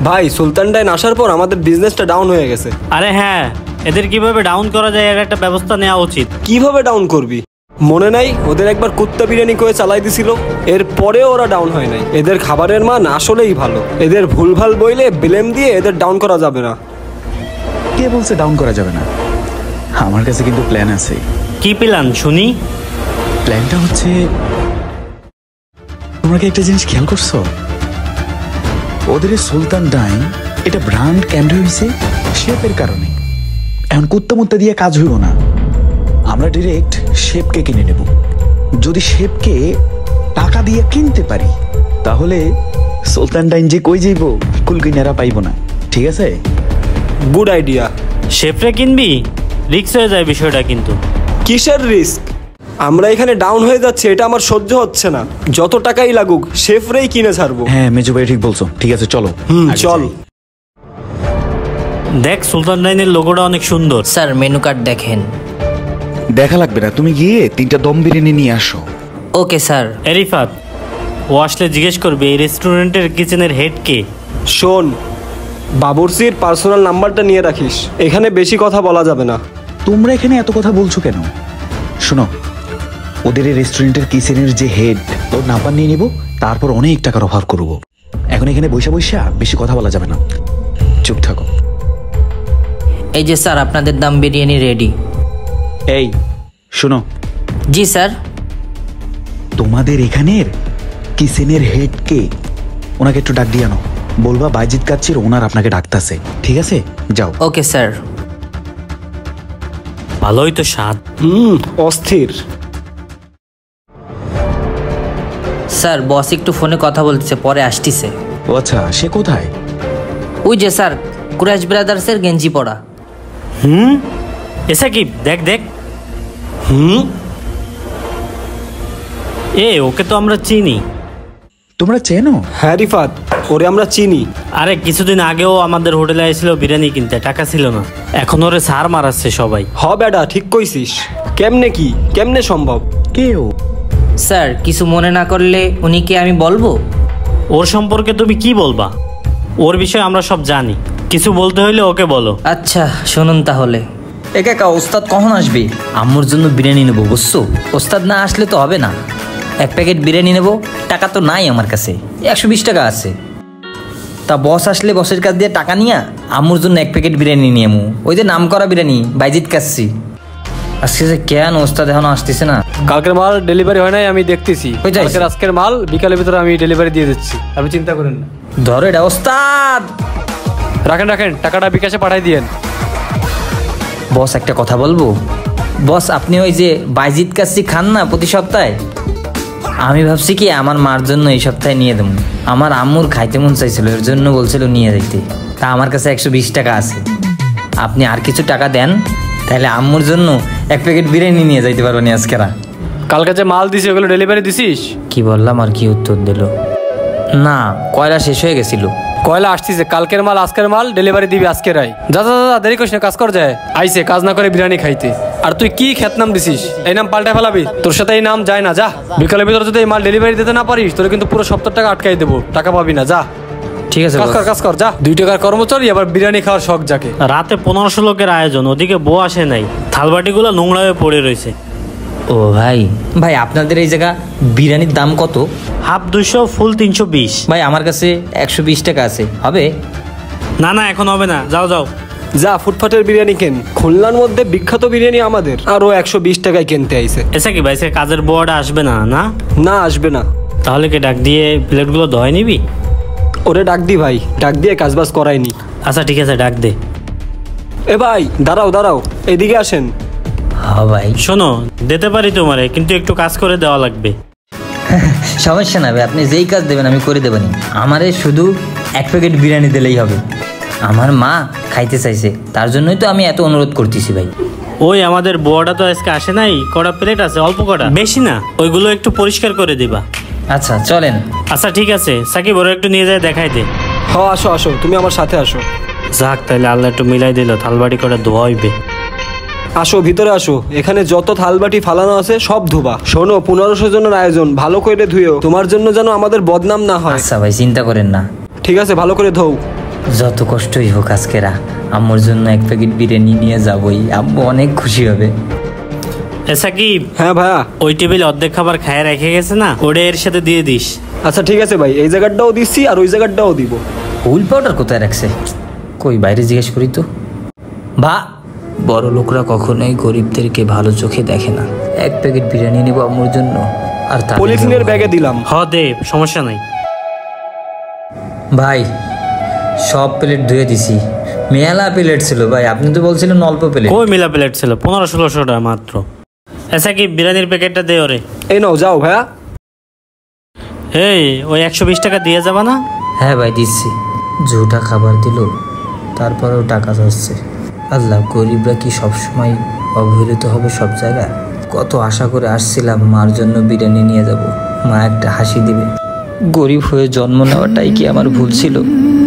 ভাই সুলতান ডাইন আসার পর আমাদের বিজনেসটা ডাউন হয়ে গেছে। আরে হ্যাঁ, এদের কিভাবে ডাউন করা যায় এর একটা ব্যবস্থা নেওয়া উচিত। কিভাবে ডাউন করবি? মনে নাই ওদের একবার কুত্তা বিরিয়ানি করে চালাই দিছিল, এর পরে ওরা ডাউন হয় নাই। এদের খাবারের মান আসলেই ভালো, এদের ভুলভাল বইলে ব্লেম দিয়ে এদের ডাউন করা যাবে না। কে বলছে ডাউন করা যাবে না? আমার কাছে কিন্তু প্ল্যান আছে। কি প্ল্যান শুনি? প্ল্যানটা হচ্ছে, তোমরা কি একটা জিনিস খেয়াল করছো? ওদের সুলতান ডাইন এটা ব্র্যান্ড কেমন হয়েছে শেপের কারণে। এখন কুত্তা মুত্তা দিয়ে কাজ হইব না, আমরা ডিরেক্ট শেপকে কিনে নেব। যদি শেপকে টাকা দিয়ে কিনতে পারি তাহলে সুলতান ডাইন যে কই যাইব কুলকিনারা পাইব না। ঠিক আছে? Good idea. শেফরে কিনবি? রিস্ক হয়ে যায় বিষয়টা কিন্তু। কিসের রিস্ক? আমরা এখানে ডাউন হয়ে যাচ্ছে, এটা আমার সহ্য হচ্ছে না। যত টাকাই লাগুক শেফরেই কিনে ছাড়বো। হ্যাঁ মেজো ভাই ঠিক বলছো। ঠিক আছে চলো। চল। দেখ সুলতান ডাইনের লোগোটা অনেক সুন্দর। স্যার মেনু কার্ড দেখেন। দেখা লাগবে না, তুমি গিয়ে 3টা দম বিরিয়ানি নিয়ে আসো। Okay sir. এরিফাত, ও আসলে জিজ্ঞেস করবে এই রেস্টুরেন্টের কিচেনের হেড কে। শোন, বাবুর্চির পার্সোনাল নাম্বারটা নিয়ে রাখিস, এখানে বেশি কথা বলা যাবে না। তোমরা এখানে এত কথা বলছো কেন? শোনো, ওদের এই রেস্টুরেন্টের কিচেনের যে হেড, ওর নাম্বার নিয়ে নিব, তারপর অনেক টাকার অফার করব। এখন এখানে বৈশা বৈশা বেশি কথা বলা যাবে না, চুপ থাকো। এই যে স্যার আপনাদের দাম বিরিয়ানি রেডি। এই শোনো। জি স্যার। তোমাদের এখানের কিচেনের হেড কে? ওনাকে একটু ডাক দিয়ে আনো, বলবা বাইজিৎ কাচ্চির ওনার আপনাকে ডাকতেছে। ঠিক আছে, যাও। Okay sir. ভালোই তো স্বাদ। অস্থির। স্যার বস একটু ফোনে কথা বলতেছে, পরে আসতেছে। ও আচ্ছা, সে কোথায়? ওই যে স্যার, কুরাইশ ব্রাদার্সের গেঞ্জি পরা। এসা কি? দেখ দেখ। ওকে তো আমরা চিনি। তোমরা চেনো? হ্যাঁ রিফাত, ওরে আমরা চিনি। আরে কিছুদিন আগেও আমাদের হোটেলে এসেছিল বিরিয়ানি কিনতে, টাকা ছিল না। এখন ওরে সার মারাচ্ছে সবাই। হ বেটা, ঠিক কইছিস। কেমনে সম্ভব? কেউ? স্যার কিছু মনে না করলে উনি কে আমি বলবো? ওর সম্পর্কে তুমি কি বলবা? ওর বিষয়ে আমরা সব জানি, কিছু বলতে হইলে ওকে বলো। আচ্ছা শুনুন তাহলে। কাকা ওস্তাদ কখন আসবে? আম্মুর জন্য বিরিয়ানি নেবো, বুঝছো? ওস্তাদ না আসলে তো হবে না। 1 প্যাকেট বিরিয়ানি নেবো, টাকা তো নাই আমার কাছে, 120 টাকা আছে। তা বস আসলে বসের কাছ দিয়ে টাকা নিয়ে আম্মুর জন্য 1 প্যাকেট বিরিয়ানি নিয়ে আমু। ওই যে নাম করা বিরিয়ানি, বাইজিৎ কাচ্চি। আজকে যে কেন ওস্তাদ এখনো আসতেছে না? কালকের মাল ডেলিভারি হয় নাই, আমি দেখতেছি। আজকের মাল বিকালের ভিতরে আমি ডেলিভারি দিয়ে দিচ্ছি, আপনি চিন্তা করেন না। ধরো এটা ওস্তাদ। রাখেন, টাকাটা বিকাশে পাঠাই দিয়েন। বস একটা কথা বলবো? বস আপনি ওই যে বাইজিৎ কাচ্চি খান না প্রতি সপ্তাহে? আমি ভাবছি কি আমার মার জন্য এই সপ্তাহে নিয়ে দেবো। আমার আম্মুর খাইতে মন চাইছিল, এর জন্য বলছিল নিয়ে দিতে। তা আমার কাছে 120 টাকা আছে, আপনি আর কিছু টাকা দেন, তাহলে আম্মুর জন্য 1 প্যাকেট বিরিয়ানি নিয়ে যাইতে পারবো নি আজকেরা। কালকে যে মাল দিছি ওগুলো ডেলিভারি দিছিস? কি বললাম আর কি উত্তর দিল? না, কয়লা শেষ হয়ে গেছিল। কয়লা আসতেছে, কালকের মাল আজকের মাল ডেলিভারি দিবি আজকে রাই। যা দেরি করিস না, কাজ কর যায়। আইসে কাজ না করে বিরিয়ানি খাইতে। আর তুই কি খেত নাম দিছিস? এই নাম পাল্টে ফেলাবি, তোর সাথে এই নাম যায় না। যা, বিকালের ভিতরে যদি এই মাল ডেলিভারি দিতে না পারিস তোর কিন্তু পুরো 70 টাকা আটকাই দেবো, টাকা পাবি না। যা ঠিক আছে, কাজ কর যা। 2 টাকার কর্মচারী আবার বিরিয়ানি খাওয়ার শখ যাকে। রাতে 1500 লোকের আয়োজন, ওদিকে বউ আসে নাই, থালবাটিগুলো নোংরা হয়ে পড়ে রয়েছে। ও ভাই আপনাদের এই জায়গা বিরিয়ানির দাম কত? হাফ 200, ফুল 320। ভাই আমার কাছে 120 টাকা আছে, হবে? না এখন হবে না, যাও যা ফুটপাতের বিরিয়ানি কেন। খুলনার মধ্যে বিখ্যাত বিরিয়ানি আমাদের, আর ও 120 টাকায় কিনতে আইছে। এসা কি ভাই, কাজের বউটা আসবে না? না আসবে না। তাহলে কি ডাক দিয়ে প্লেটগুলো ধোয় নিবি? ওরে ডাক দি ভাই, ডাক দিয়ে কাজবাজ করাইনি। আচ্ছা ঠিক আছে, ডাক দে। এ ভাই দাঁড়াও, এদিকে আসেন। হ্যাঁ ভাই। শোনো, দিতে পারি তোমারে, কিন্তু একটু কাজ করে দেওয়া লাগবে। সমস্যা না ভাই, আপনি যেই কাজ দেবেন আমি করে দেবেন। আমারে শুধু 1 প্যাকেট বিরিয়ানি দিলেই হবে। আমার মা খাইতে চাইছে, তার জন্যই তো আমি এত অনুরোধ করতেছি ভাই। ওই আমাদের বউটা তো আজকে আসে নাই, কটা প্লেট আছে, অল্প কটা, বেশি না। ওইগুলো একটু পরিষ্কার করে দিবা। আচ্ছা চলেন। আচ্ছা ঠিক আছে, সাকিব ওরা একটু নিয়ে যায় দেখাই দে। আসো, তুমি আমার সাথে আসো। যাক, তাহলে আল্লাহ একটু মিলাই দিল, থালবাটি করে ধোয়া হইবে। আসো, ভিতরে আসো। এখানে যত থালবাটি ফালানো আছে সব ধোবা। শোনো, 1500 জনের আয়োজন, ভালো করে ধুয়েও, তোমার জন্য যেন আমাদের বদনাম না হয়। আচ্ছা ভাই, চিন্তা করেন না। ঠিক আছে, ভালো করে ধোও। যত কষ্টই হোক আজকেরা আম্মুর জন্য এক প্যাকেট বিরিয়ানি নিয়ে যাবই, আম্মু অনেক খুশি হবে। সাকিব, হ্যাঁ ভাইয়া। ওই টেবিল অর্ধেক খাবার খায় রেখে গেছে না, ওটা এর সাথে দিয়ে দিস। আচ্ছা ঠিক আছে ভাই, এই জায়গাটাও দিচ্ছি আর ওই জায়গাটাও দিব। হুইল পাউডার কোথায় রাখছে? কই বাইরে জিজ্ঞেস করি তো। ভা বড় লোকরা কখনোই গরিবদেরকে ভালো চোখে দেখে না। এক প্যাকেট বিরিয়ানি নিব আম্মুর জন্য, আর তাদের পলিথিনের ব্যাগে দিলাম। দে, সমস্যা নাই। ভাই সব প্লেট ধুয়ে দিছি, মেলা প্লেট ছিল ভাই, আপনি তো বলছিলেন অল্প প্লেট। কই মেলা প্লেট ছিল? 1500-1600 টাকা মাত্র। সাকিব, বিরিয়ানির প্যাকেটটা দে ওরে। এই নাও, যাও ভাইয়া। এই, ওই 120 টাকা দিয়ে যাবা না? হ্যাঁ ভাই দিচ্ছি। ঝুটা খাবার দিল, তারপরেও টাকা চাচ্ছে। আল্লাহ, গরিবরা কি সবসময় অবহেলিত হবে সব জায়গায়? কত আশা করে আসছিলাম মার জন্য বিরিয়ানি নিয়ে যাব, মা একটা হাসি দিবে। গরিব হয়ে জন্ম নেওয়াটাই কি আমার ভুল ছিল?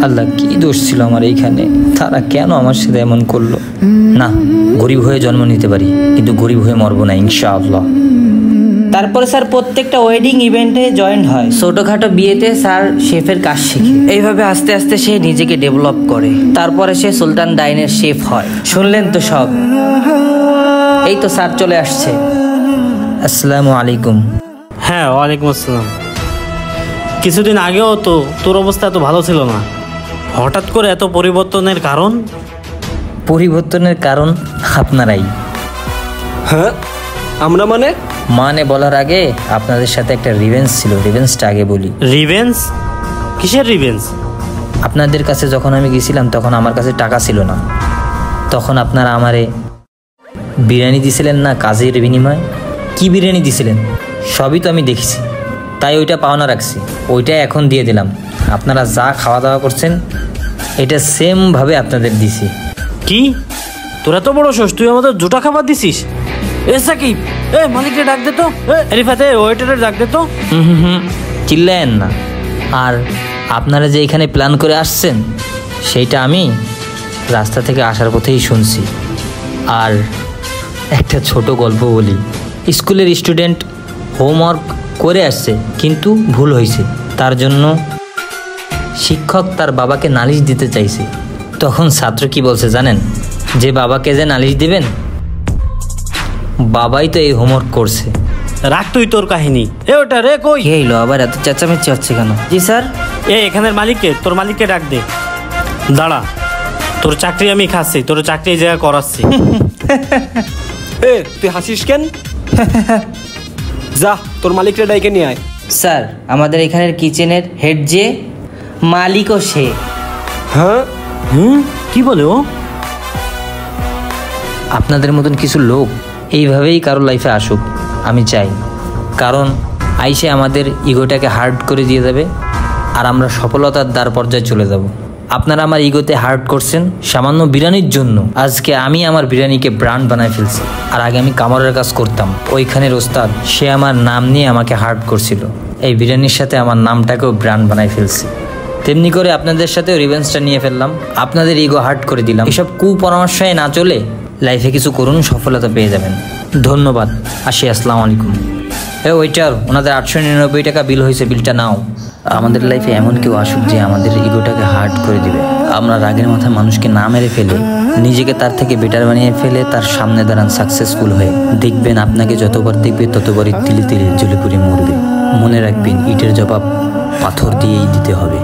আল্লাহ, কি দোষ ছিল আমার এইখানে? তারা কেন আমার সাথে এমন করলো? না, গরিব হয়ে জন্ম নিতে পারি, কিন্তু গরিব হয়ে মরবো না ইনশাআল্লাহ। তারপরে স্যার প্রত্যেকটা ওয়েডিং ইভেন্টে জয়েন হয়, ছোটখাটো বিয়েতে স্যার শেফের কাজ শিখে। এইভাবে আস্তে আস্তে সে নিজেকে ডেভেলপ করে, তারপরে সে সুলতান ডাইনের শেফ হয়। শুনলেন তো সব। এই তো স্যার চলে আসছে। আসসালামু আলাইকুম। হ্যাঁ, ওয়ালাইকুম আসসালাম। কিছুদিন আগেও তো তোর অবস্থা এত ভালো ছিল না, হঠাৎ করে এত পরিবর্তনের কারণ? পরিবর্তনের কারণ আপনারাই। হ্যাঁ, আমরা মানে বলার আগে আপনাদের সাথে একটা রিভেঞ্জ ছিল, রিভেঞ্জটা আগে বলি। রিভেঞ্জ? কিসের রিভেঞ্জ? আপনাদের কাছে যখন আমি গেছিলাম তখন আমার কাছে টাকা ছিল না, তখন আপনারা আমারে বিরিয়ানি দিছিলেন না কাজের বিনিময়ে? কি বিরিয়ানি দিছিলেন সবই তো আমি দেখছি, তাই ওইটা পাওনা রাখছি, ওইটাই এখন দিয়ে দিলাম। আপনারা যা খাওয়া দাওয়া করছেন এটা সেমভাবে আপনাদের দিছি। কি, তোরা তো বড় শোষ, তুই আমাদের জুটা খাবার দিছিস? এ সাকিব, এ মালিককে ডাক দে তো। রিফাতে ওয়েটারের ডাক দে তো। চিল্লায়েন না। আর আপনারা যে এখানে প্ল্যান করে আসছেন সেইটা আমি রাস্তা থেকে আসার পথেই শুনছি। আর একটা ছোট গল্প বলি। স্কুলের স্টুডেন্ট হোমওয়ার্ক করে আসছে কিন্তু ভুল হয়েছে, তার জন্য শিক্ষক তার বাবাকে নালিশ দিতে চাইছে। তখন ছাত্র কি বলছে জানেন? যে বাবাকে যে নালিশ দিবেন, বাবাই তো এই হোমওয়ার্ক করছে। রাখ তুই তোর কাহিনী। এ ওটা রে কই? কি হইলো আবার এত চেঁচামেচি হচ্ছে কেন? জি স্যার। এখানের মালিককে, তোর মালিককে ডাক দে। দাঁড়া, তোর চাকরি আমি খাচ্ছি, তোর চাকরি এই জায়গায় করাচ্ছি। তুই হাসিস কেন? যা, তোর মালিকটা ডাইকে নিয়ে আয়। স্যার, আমাদের এখানের কিচেনের হেড যে মালিকও সে। হ্যাঁ? কি বলে ও? আপনাদের মতন কিছু লোক এইভাবেই কারো লাইফে আসুক আমি চাই, কারণ আইসে আমাদের ইগোটাকে হার্ড করে দিয়ে যাবে আর আমরা সফলতার দ্বার পর্যায়ে চলে যাব। আপনারা আমার ইগোতে হার্ড করছেন সামান্য বিরিয়ানির জন্য। আজকে আমি আমার বিরিয়ানিকে ব্র্যান্ড বানায় ফেলছি। আর আগে আমি কামড়ের কাজ করতাম, ওইখানের ওস্তাদ সে আমার নাম নিয়ে আমাকে হার্ড করছিল। এই বিরিয়ানির সাথে আমার নামটাকেও ব্র্যান্ড বানায় ফেলছি। তেমনি করে আপনাদের সাথেও রিভেঞ্জটা নিয়ে ফেললাম, আপনাদের ইগো হার্ট করে দিলাম। এসব কুপরামর্শে না চলে লাইফে কিছু করুন, সফলতা পেয়ে যাবেন। ধন্যবাদ, আসি। আসসালামু আলাইকুম। ওইটার ওনাদের 899 টাকা বিল হয়েছে, বিলটা নাও। আমাদের লাইফে এমন কেউ আসুক যে আমাদের ইগোটাকে হার্ট করে দিবে। আমরা রাগের মাথায় মানুষকে না মেরে ফেলে নিজেকে তার থেকে বেটার বানিয়ে ফেলে তার সামনে দাঁড়ান সাকসেসফুল হয়ে। দেখবেন আপনাকে যতবার দেখবে ততবারই তিলে তিলে জ্বলে পুড়ে মরবে। মনে রাখবেন, ইটের জবাব পাথর দিয়েই দিতে হবে।